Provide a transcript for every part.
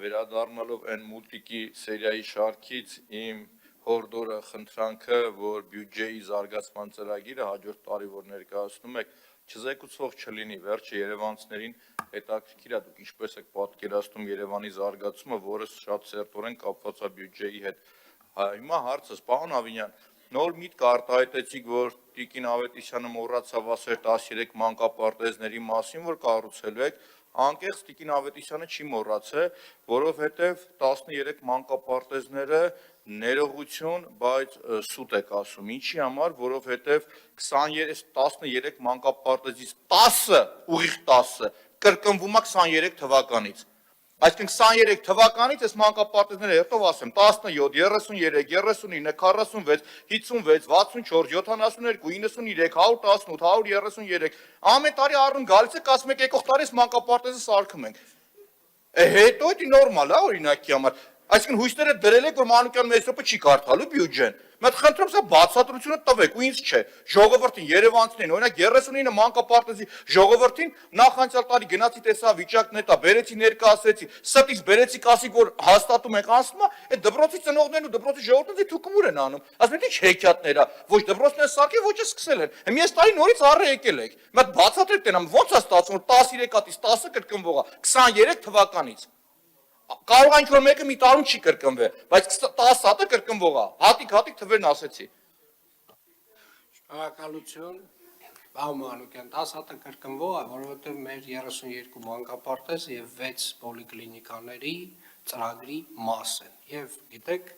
վերադառնալով այն մուլտիկի սերիայի շարքից իմ հորդորը խնդրանքը, որ բյուջեի զարգացման ծրագիրը հաջորդ տարի որ ներկայացնում եք, չզեկուցող չլինի, վերջը երևանցիներին հետաքրքիր է դուք ինչպես եք պատկերացնում Երևանի զարգացումը, որը շատ սերտորեն կապված է բյուջեի հետ։ Հիմա հարցս, պարոն Ավինյան, նոր միտք արտահայտեցիք, որ Տիկին Ավետիսյանը մոռացավ ասել 13 մանկապարտեզների մասին, որ կառուցելու եք, անկեղծ Տիկին Ավետիսյանը չի մոռացել, որովհետև 13 մանկապարտեզները ներողություն, բայց սուտ եք ասում, ինչի համար, որովհետև 13 մանկապարտեզից 10-ը, ուղիղ 10-ը, կրկնվում է 23 թվականից։ Այսինքն 23 թվականից այս մանկապարտեզները երթով ասեմ 17, 33, 39, 46, 56, 64, 72, 93, 118, 133, ամեն տարի առն գալիս եք ասում եք եկող տարի այս մանկապարտեզը սարքում ենք։ Հետո դա նորմալ է օրինակի համար։ Այսինքն հույսները դրել եք, որ Մանուկյան մեծ րոպե չի կարդալու բյուջեն։ Մենք խնդրում սա բացատրությունը տվեք ու ինձ չէ։ Ժողովրդին, երևանցիներին, օրինակ 39 մանկապարտեզի ժողովրդին նախանցյալ տարի գնացի տեսա վիճակն էտա, բերեցի ներկայացրեցի, ստից բերեցի կասիկ, որ հաստատում ենք անցնում է, այդ դպրոցի ծնողներն ու դպրոցի ժողովուրդը դե թուկումուր են անում։ Ասում են ինչ հեքիաթներ է, ոչ դպրոցն է սարքել, ոչ է սկսել են։ Մի այս տարի նորից առը եկել եք։ Մենք բացատրեք տենամ, ո՞նց է ստացվում, որ 13-ից 10-ը կրկնվող է 23 թվականից։ Կարող է ինչ-որ մեկը մի տարում չի կրկնվել, բայց 10 հատը կրկնվող է, հատիկ թվերն ասեցի։ Շնորհակալություն, պարոն Մանուկյան, 10 հատը կրկնվող է, որովհետև մեր 32 մանկապարտեզ եւ 6 պոլիկլինիկաների ծրագրի մաս են։ Եվ գիտեք,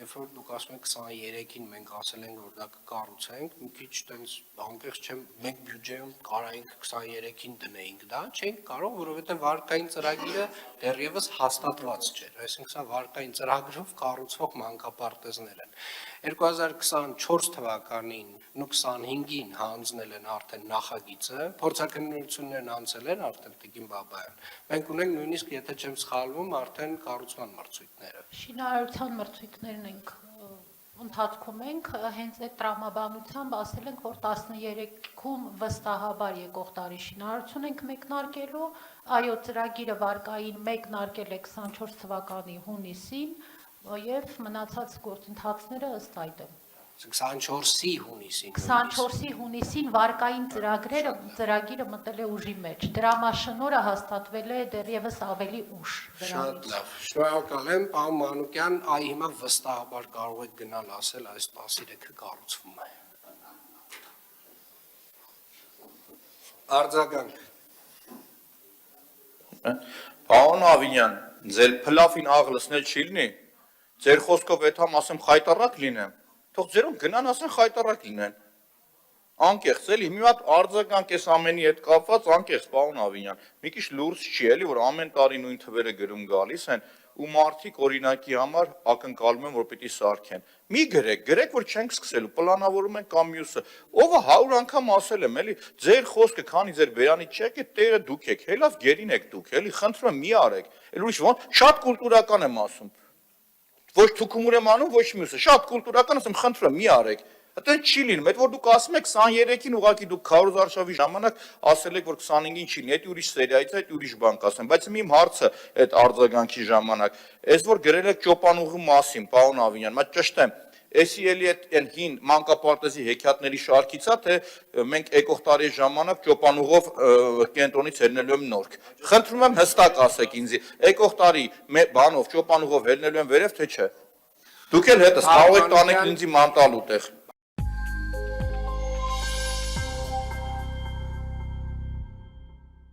երբ որ դուք ասում եք 23-ին մենք ասել ենք, որ դա կկառուցենք, մի քիչ տենց անկեղծ չեմ, մենք բյուջեում կարայինք 23-ին դնեինք դա, չենք կարող, որովհետև վարկային ծրագիրը դեռևս հաստատված չէր, այսինքն սա վարկային ծրագրով կառուցվող մանկապարտեզներ են։ 2024 թվականին ու 25-ին հանձնել են արդեն նախագիծը, փորձաքննություններն անցել են արդեն Տիկին Բաբայան։ Մենք ունենք նույնիսկ, եթե չեմ սխալվում, արդեն կառուցման մրցույթները։ Շինարարության մրցույթներն ենք ընթացքում ենք, հենց այդ տրամաբանությամբ ասել ենք, որ 13-ում վստահաբար եկող տարի շինարարություն ենք մեկնարկելու, այո ծրագիրը վարկային մեկնարկել է 24 թվականի հունիսին եւ մնացած գործընթացները ըստ այդմ։ 24-ի հունիսին։ 24-ի հունիսին վարկային ծրագիրը մտել է ուժի մեջ, դրամաշնորհը հաստատվել է դեռևս ավելի ուշ։ Շատ լավ, շնորհակալ եմ, պարոն Մանուկյան, այ հիմա վստահաբար կարող եք գնալ ասել այս 13-ը կառուցվում է։ Արձագանք։ Պարոն Ավինյան, ձեր փլավին աղ լսնել չի լինի, ձեր խոսքով եթամ ասեմ խայտառակ լինեմ, թող ձերում գնան ասեն խայտառակ լինեն, անկեղծ էլի, մի հատ արձագանք էս ամենի հետ կապված, անկեղծ պարոն Ավինյան, մի քիչ լուրջ չի էլի, որ ամեն տարի նույն թվերը գրում գալիս են, ու մարդիկ օրինակի համար ակնկալում են, որ պիտի սարքեն։ Մի գրեք, որ չենք սկսելու, պլանավորում են կամ մյուսը։ Ով 100 անգամ ասել եմ, էլի, ձեր խոսքը, քանի ձեր բերանից չեք, այդ տերը դուք եք, հելավ գերին եք դուք, էլի, խնդրում եմ մի արեք։ Էլ ուրիշ ո՞ն, շատ կուլտուրական եմ ասում։ Ոչ թուքումուր եմ անում, ոչ մյուսը, շատ կուլտուրական ասեմ, խնդրում եմ մի արեք։ Այդտեղ չի լինում, այդ որ դուք ասում եք 23-ին ուղղակի դուք Քարոզ արշավի ժամանակ ասել եք, որ 25-ին չի լինի, դա ուրիշ սերիայից է, դա ուրիշ բան կասեմ, բայց իմ հարցը այդ արձագանքի ժամանակ, այս որ գրել եք ճոպանուղի մասին, պարոն Ավինյան, մա ճշտ եմ, էսի էլի այդ հին մանկապարտեզի հեքիաթների շարքից է, թե մենք եկող տարի ժամանակ ճոպանուղով կենտրոնից ելնելու եմ Նորք։ Խնդրում եմ հստակ ասեք ինձ, եկող տարի բանով ճոպանուղով ելնելու եմ վերև, թե չէ։ Դուք էլ հետս կարող եք տանեք ինձի ման տալու տեղ։